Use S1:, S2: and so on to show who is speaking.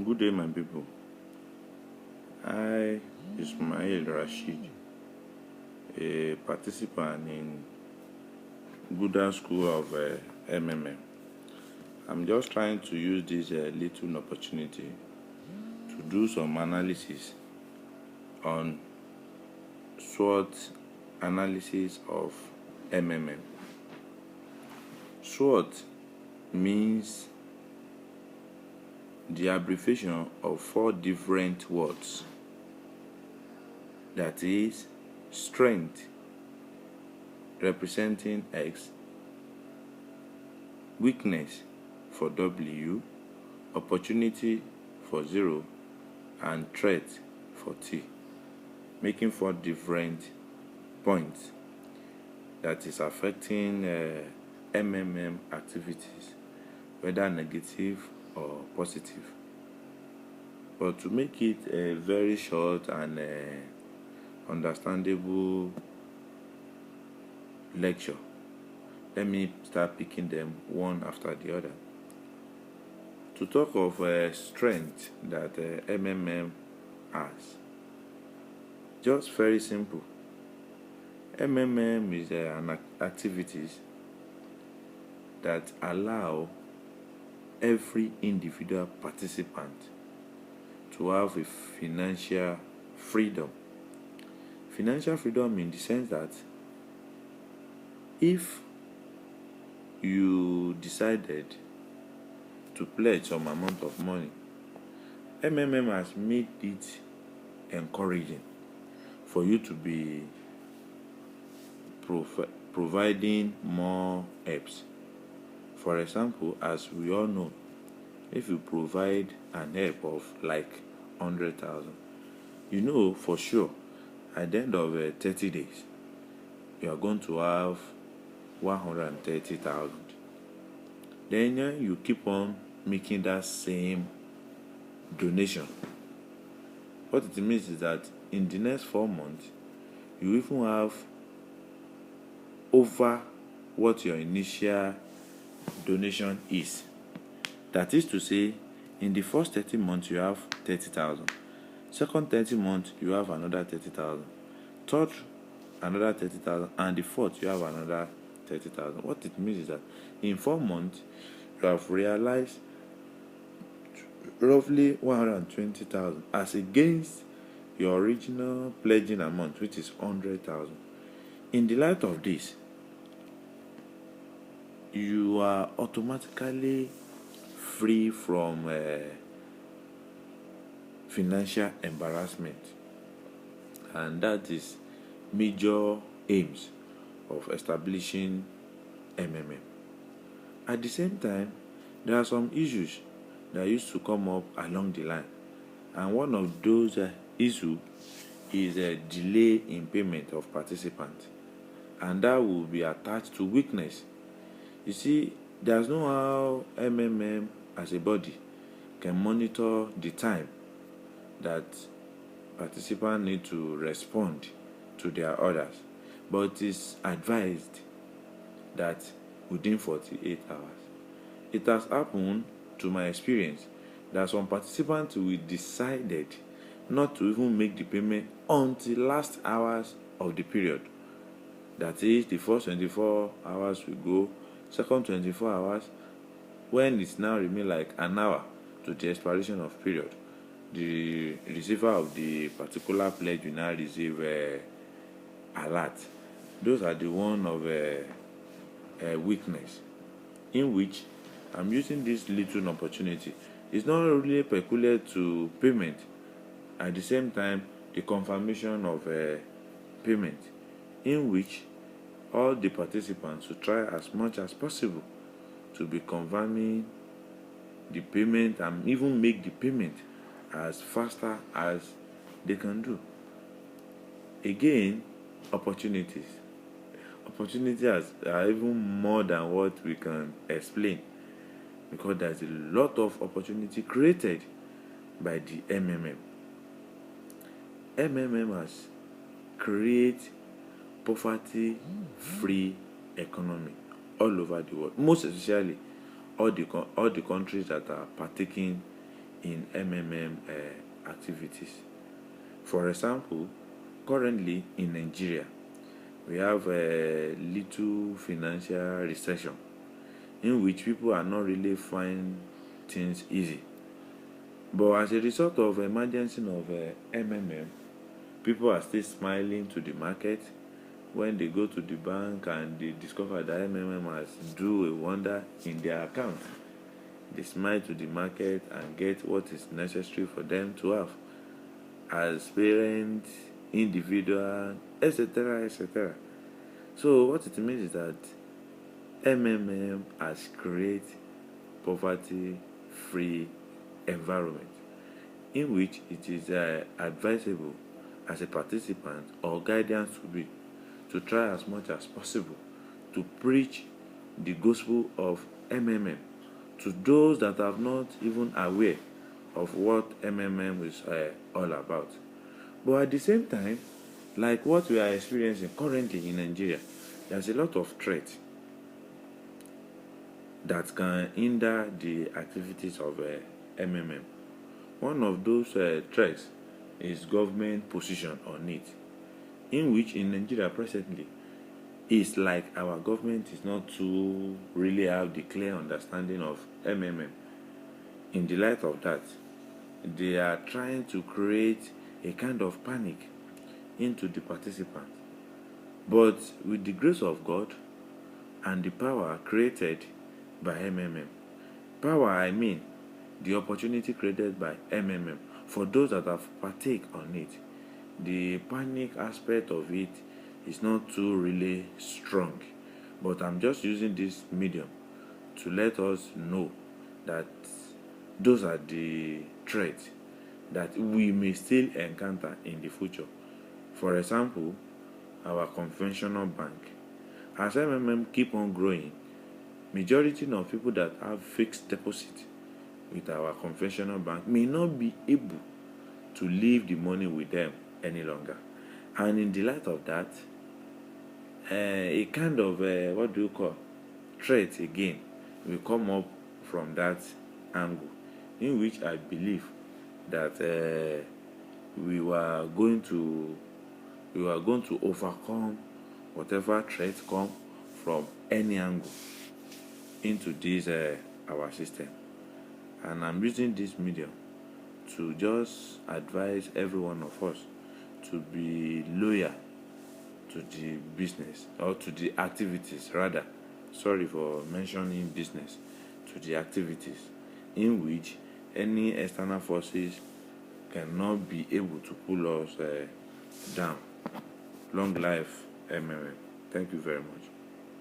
S1: Good day, my people. I, Ismail Rashid, a participant in Buddha School of MMM. I'm just trying to use this little opportunity to do some analysis on Swot analysis of MMM. Swot means the abbreviation of 4 different words, that is strength representing X, weakness for W, opportunity for 0, and threat for T, making 4 different points that is affecting MMM activities, whether negative or positive. But to make it a very short and understandable lecture, let me start picking them one after the other. To talk of strength that MMM has, just very simple. MMM is an activities that allow every individual participant to have a financial freedom. Financial freedom in the sense that if you decided to pledge some amount of money, MMM has made it encouraging for you to be providing more helps. For example, as we all know, if you provide an help of like 100,000, you know for sure at the end of 30 days, you are going to have 130,000. Then you keep on making that same donation. What it means is that in the next 4 months, you even have over what your initial donation is. That is to say, in the first 30 months you have 30,000. Second 30 months you have another 30,000. Third, another 30,000, and the fourth you have another 30,000. What it means is that in 4 months you have realized roughly 120,000 as against your original pledging amount, which is 100,000. In the light of this, you are automatically free from financial embarrassment, and that is major aims of establishing MMM. At the same time, there are some issues that used to come up along the line, and one of those issues is a delay in payment of participants, and that will be attached to weakness. You see, there's no how MMM as a body can monitor the time that participants need to respond to their orders, but it is advised that within 48 hours. It has happened, to my experience, that some participants will decided not to even make the payment until last hours of the period. That is, the first 24 hours will go, second 24 hours, when it now remains like an hour to the expiration of period, the receiver of the particular pledge will now receive alert. Those are the one of weakness, in which I'm using this little opportunity. It's not really peculiar to payment. At the same time, the confirmation of payment, in which all the participants should try as much as possible to be confirming the payment and even make the payment as faster as they can do. Again, opportunities. Opportunities are even more than what we can explain, because there's a lot of opportunity created by the MMM. MMM has created poverty-free economy all over the world, most especially all the countries that are partaking in MMM activities. For example, currently in Nigeria, we have a little financial recession in which people are not really finding things easy. But as a result of emergence of MMM, people are still smiling to the market when they go to the bank and they discover that MMM has do a wonder in their account. They smile to the market and get what is necessary for them to have as parents, individual, etc., etc. So what it means is that MMM has created poverty-free environment in which it is advisable as a participant or guidance to be to try as much as possible to preach the gospel of MMM to those that are not even aware of what MMM is all about. But at the same time, like what we are experiencing currently in Nigeria, there's a lot of threats that can hinder the activities of MMM. One of those threats is government position on it, in which in Nigeria presently, it's like our government is not to really have the clear understanding of MMM. In the light of that, they are trying to create a kind of panic into the participants. But with the grace of God and the power created by MMM, power I mean the opportunity created by MMM for those that have partake on it, the panic aspect of it is not too really strong. But I'm just using this medium to let us know that those are the threats that we may still encounter in the future. For example, our conventional bank. As MMM keep on growing, majority of people that have fixed deposit with our conventional bank may not be able to leave the money with them any longer. And in the light of that, a kind of threat again will come up from that angle, in which I believe that we were going to overcome whatever threats come from any angle into this our system. And I'm using this medium to just advise every one of us to be loyal to the business, or to the activities rather. Sorry for mentioning business. To the activities in which any external forces cannot be able to pull us down. Long life MMM. Thank you very much.